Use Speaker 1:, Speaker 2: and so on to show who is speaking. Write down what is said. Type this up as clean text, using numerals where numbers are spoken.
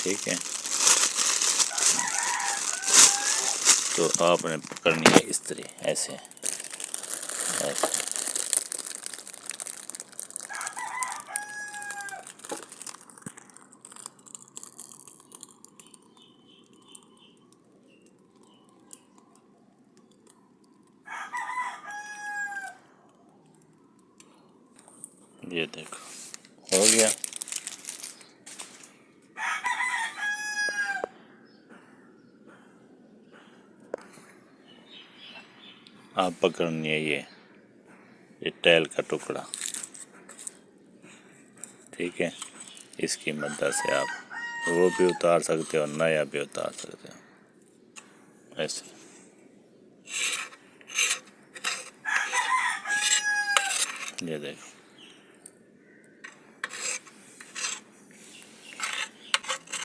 Speaker 1: ठीक है। तो आपने पकड़नी है इस तरह, ऐसे ऐसे। ये देखो हो गया। आप पकड़नी है ये टैल का टुकड़ा, ठीक है। इसकी मदद से आप वो भी उतार सकते हो, नया भी उतार सकते हो, ऐसे। ये देखो।